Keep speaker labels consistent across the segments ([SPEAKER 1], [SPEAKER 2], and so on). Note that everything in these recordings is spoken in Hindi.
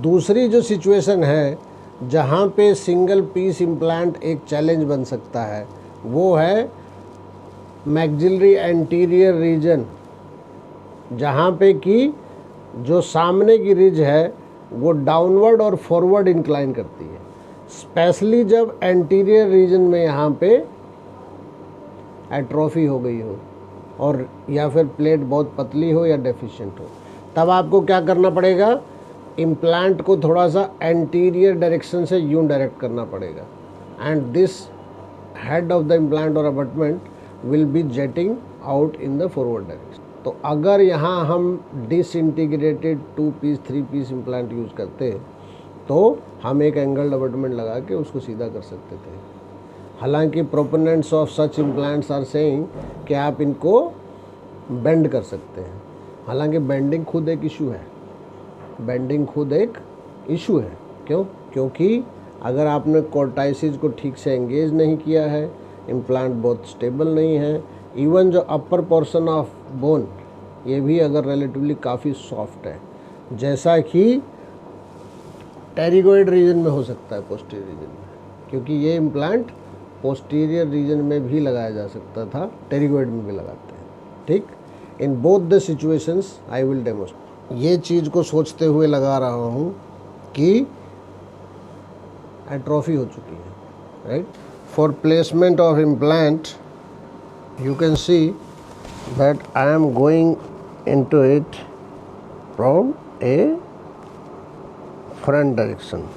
[SPEAKER 1] दूसरी जो सिचुएशन है जहाँ पे सिंगल पीस इम्प्लांट एक चैलेंज बन सकता है वो है मैक्सिलरी एंटीरियर रीजन, जहाँ पे कि जो सामने की रिज है वो डाउनवर्ड और फॉरवर्ड इंक्लाइन करती है, स्पेशली जब एंटीरियर रीजन में यहाँ पे एट्रोफी हो गई हो और या फिर प्लेट बहुत पतली हो या डेफिशिएंट हो। तब आपको क्या करना पड़ेगा, इम्प्लांट को थोड़ा सा एंटीरियर डायरेक्शन से यूं डायरेक्ट करना पड़ेगा and this head of the implant और abutment will be jetting out in the forward direction. तो अगर यहाँ हम disintegrated 2 piece 3 piece implant use करते तो हम एक एंगल्ड अबटमेंट लगा के उसको सीधा कर सकते थे। हालांकि proponents of such implants are saying कि आप इनको बेंड कर सकते हैं, हालांकि बेंडिंग खुद एक इशू है, बेंडिंग खुद एक इशू है। क्यों? क्योंकि अगर आपने कोर्टाइसिस को ठीक से एंगेज नहीं किया है, इम्प्लांट बहुत स्टेबल नहीं है, इवन जो अपर पोर्शन ऑफ बोन ये भी अगर रिलेटिवली काफ़ी सॉफ्ट है, जैसा कि टेरिगोइड रीजन में हो सकता है पोस्टीरियर रीजन में, क्योंकि ये इम्प्लांट पोस्टीरियर रीजन में भी लगाया जा सकता था, टेरिगोइड में भी लगाते हैं। ठीक, in both the situations I will demonstrate. ये चीज़ को सोचते हुए लगा रहा हूँ कि एट्रोफी हो चुकी है, right. For placement of implant you can see that I am going into it from a front direction.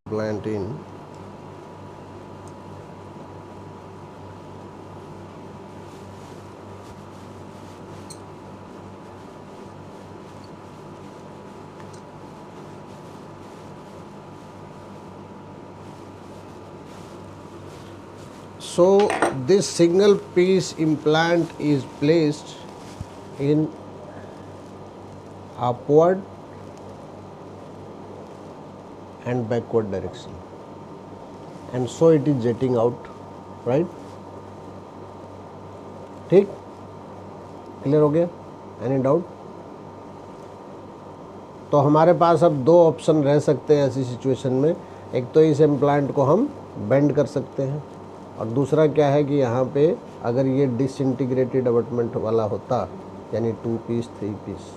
[SPEAKER 1] Plant in. So this single piece implant is placed in upward and backward direction, and so it is jetting out, right? ठीक, क्लियर हो गया? Any doubt? तो हमारे पास अब दो ऑप्शन रह सकते हैं ऐसी सिचुएशन में। एक तो इस इम्प्लांट को हम बेंड कर सकते हैं, और दूसरा क्या है कि यहाँ पे अगर ये डिसइंटीग्रेटेड अबटमेंट वाला होता, यानी 2 पीस, 3 पीस,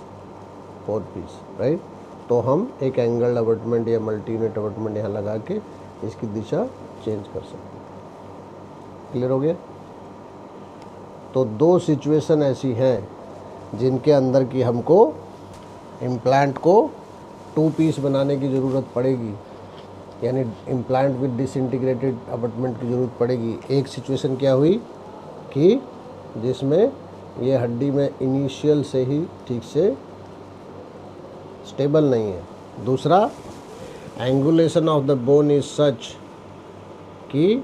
[SPEAKER 1] 4 पीस, राइट, तो हम एक एंगल अबटमेंट या मल्टी यूनिट अबटमेंट यहाँ लगा के इसकी दिशा चेंज कर सकते हैं। क्लियर हो गया? तो 2 सिचुएशन ऐसी हैं जिनके अंदर की हमको इम्प्लांट को 2 पीस बनाने की ज़रूरत पड़ेगी, यानी इम्प्लांट विद डिसइंटीग्रेटेड अबटमेंट की ज़रूरत पड़ेगी। एक सिचुएशन क्या हुई कि जिसमें ये हड्डी में इनिशियल से ही ठीक से स्टेबल नहीं है। दूसरा, angulation of the bone is such कि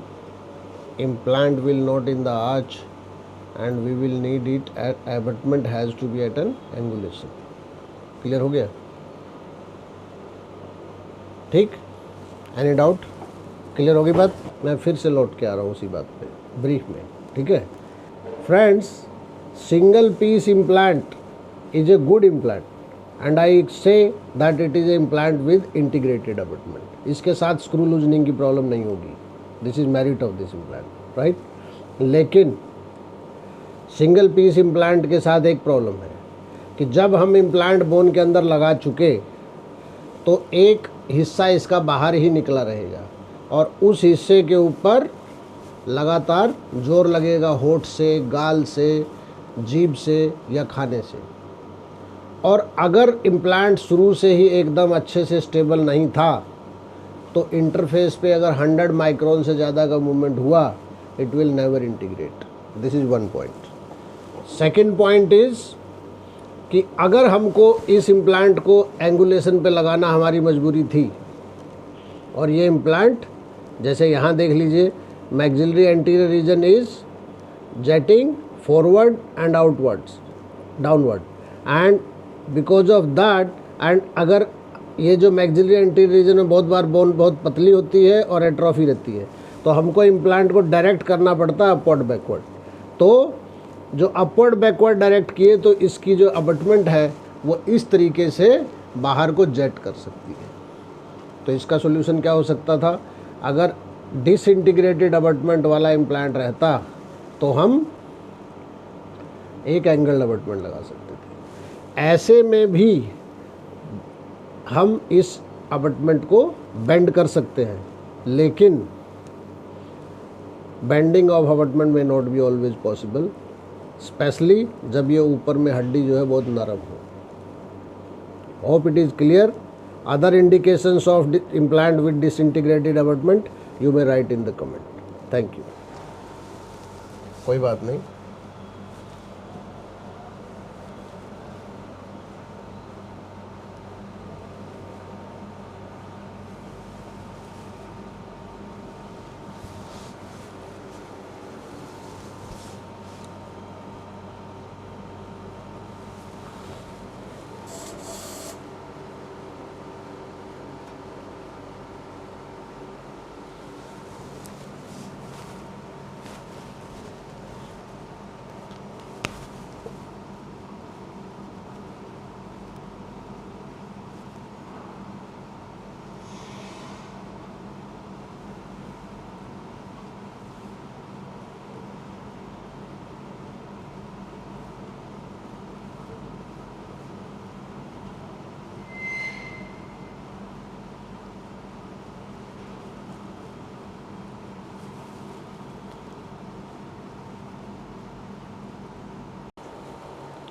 [SPEAKER 1] implant will not in the arch and we will need it, abutment has to be at an angulation. Clear हो गया? ठीक, एनी डाउट? क्लियर होगी बात? मैं फिर से लौट के आ रहा हूँ उसी बात पे ब्रीफ में, ठीक है friends? Single piece implant is a good implant and I say that it is a implant with integrated abutment. इसके साथ स्क्रू लूजनिंग की प्रॉब्लम नहीं होगी, this is merit of this implant, right? लेकिन सिंगल पीस इम्प्लांट के साथ एक प्रॉब्लम है कि जब हम इम्प्लांट बोन के अंदर लगा चुके तो एक हिस्सा इसका बाहर ही निकला रहेगा और उस हिस्से के ऊपर लगातार जोर लगेगा, होठ से, गाल से, जीभ से या खाने से। और अगर इम्प्लांट शुरू से ही एकदम अच्छे से स्टेबल नहीं था तो इंटरफेस पे अगर 100 माइक्रोन से ज़्यादा का मूवमेंट हुआ, it will never integrate. This is one point. Second point is कि अगर हमको इस इम्प्लांट को एंगुलेशन पे लगाना हमारी मजबूरी थी और ये इम्प्लांट जैसे यहाँ देख लीजिए, maxillary anterior reason is jetting forward and outwards, downward, and because of that, and अगर ये जो मैक्सिलरी एंटीरियर रीजन में बहुत बार बोन बहुत पतली होती है और एट्रोफी रहती है, तो हमको इम्प्लांट को डायरेक्ट करना पड़ता है अपवर्ड बैकवर्ड। तो जो अपवर्ड बैकवर्ड डायरेक्ट किए तो इसकी जो अबटमेंट है वो इस तरीके से बाहर को जेट कर सकती है। तो इसका सॉल्यूशन क्या हो सकता था? अगर डिसइंटीग्रेटेड अबटमेंट वाला इम्प्लांट रहता तो हम एक एंगल अबटमेंट लगा सकते थे। ऐसे में भी हम इस अबटमेंट को बेंड कर सकते हैं, लेकिन बेंडिंग ऑफ अबटमेंट में not be always possible, specially जब ये ऊपर में हड्डी जो है बहुत नरम हो। Hope it is clear. Other indications of implant with disintegrated abutment you may right in the comment. Thank you. कोई बात नहीं।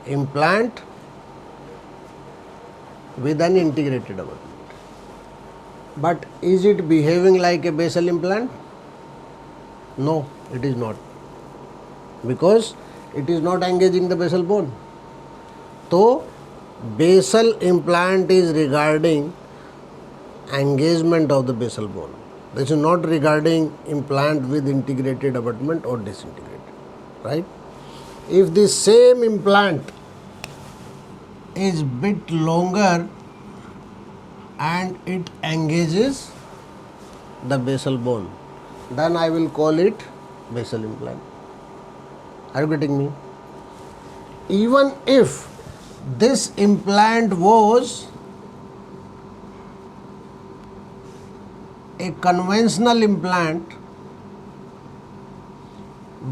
[SPEAKER 1] Implant with an integrated abutment. But is it behaving like a basal implant? No, it is not, because it is not engaging the basal bone. So basal implant is regarding engagement of the basal bone. This is not regarding implant with integrated abutment or disintegrated, right? If the same implant is bit longer and it engages the basal bone, then I will call it basal implant. Are you getting me? Even if this implant was a conventional implant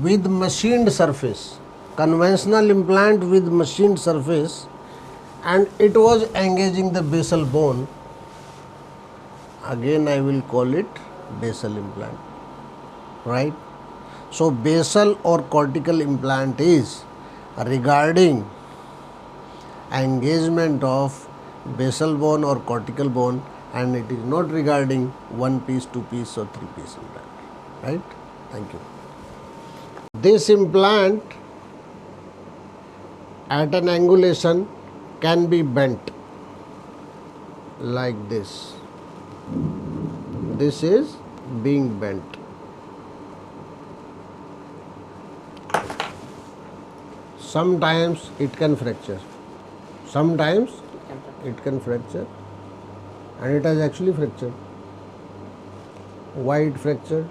[SPEAKER 1] with machined surface, conventional implant with machined surface, and it was engaging the basal bone. Again I will call it basal implant, right? So basal or cortical implant is regarding engagement of basal bone or cortical bone, and it is not regarding 1 piece, 2 piece or 3 piece implant, right? Thank you. This implant at an angulation can be bent like this. This is being bent. Sometimes it can fracture. Sometimes it can fracture, and it has actually fractured. Why it fractured?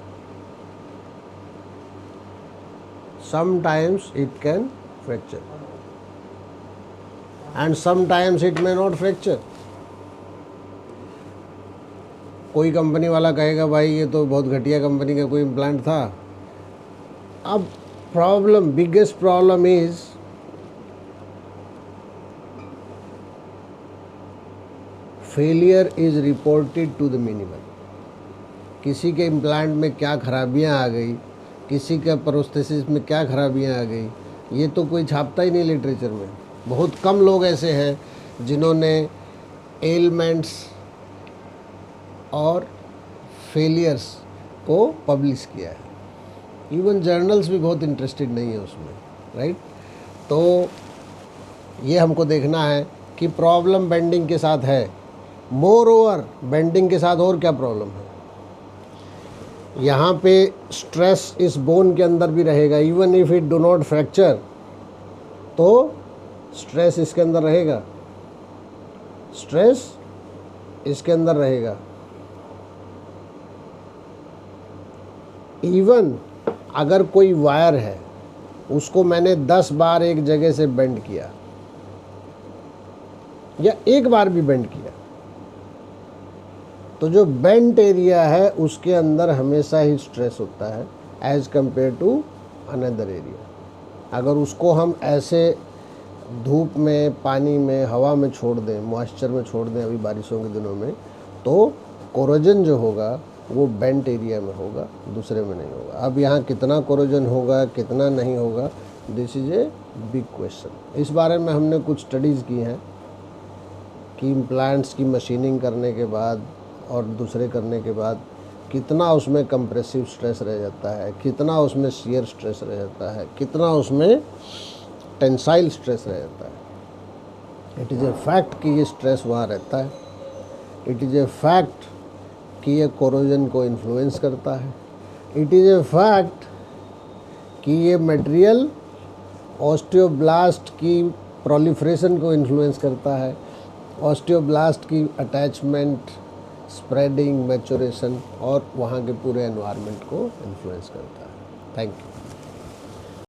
[SPEAKER 1] Sometimes it can fracture, and sometimes it may not fracture. कोई कंपनी वाला कहेगा भाई ये तो बहुत घटिया कंपनी का कोई इम्प्लांट था. अब problem, biggest problem is failure is reported to the minimal. किसी के इम्प्लांट में क्या खराबियां आ गई, किसी के प्रोस्थेसिस में क्या खराबियां आ गई, ये तो कोई छापता ही नहीं लिटरेचर में. बहुत कम लोग ऐसे हैं जिन्होंने एलिमेंट्स और फेलियर्स को पब्लिश किया है. इवन जर्नल्स भी बहुत इंटरेस्टेड नहीं है उसमें, राइट? तो ये हमको देखना है कि प्रॉब्लम बेंडिंग के साथ है. मोर ओवर बेंडिंग के साथ और क्या प्रॉब्लम है? यहाँ पे स्ट्रेस इस बोन के अंदर भी रहेगा. Even if it do not fracture, तो स्ट्रेस इसके अंदर रहेगा, स्ट्रेस इसके अंदर रहेगा. इवन अगर कोई वायर है, उसको मैंने 10 बार एक जगह से बेंड किया या एक बार भी बेंड किया, तो जो बेंट एरिया है उसके अंदर हमेशा ही स्ट्रेस होता है as compare to another area. अगर उसको हम ऐसे धूप में, पानी में, हवा में छोड़ दें, मॉइस्चर में छोड़ दें अभी बारिशों के दिनों में, तो कोरोजन जो होगा वो बेंट एरिया में होगा, दूसरे में नहीं होगा. अब यहाँ कितना कोरोजन होगा, कितना नहीं होगा, this is a big question. इस बारे में हमने कुछ स्टडीज़ की हैं कि इम्प्लांट्स की मशीनिंग करने के बाद और दूसरे करने के बाद कितना उसमें कंप्रेसिव स्ट्रेस रह जाता है, कितना उसमें शियर स्ट्रेस रह जाता है, कितना उसमें टेंसाइल स्ट्रेस रह जाता है. इट इज़ ए फैक्ट कि ये स्ट्रेस वहाँ रहता है. इट इज़ ए फैक्ट कि ये कोरोजन को इन्फ्लुएंस करता है. इट इज़ ए फैक्ट कि ये मटेरियल ऑस्टियोब्लास्ट की प्रोलिफरेशन को इन्फ्लुएंस करता है, ऑस्टियोब्लास्ट की अटैचमेंट, स्प्रेडिंग, मैचुरेशन और वहाँ के पूरे एनवायरनमेंट को इन्फ्लुएंस करता है. Thank you.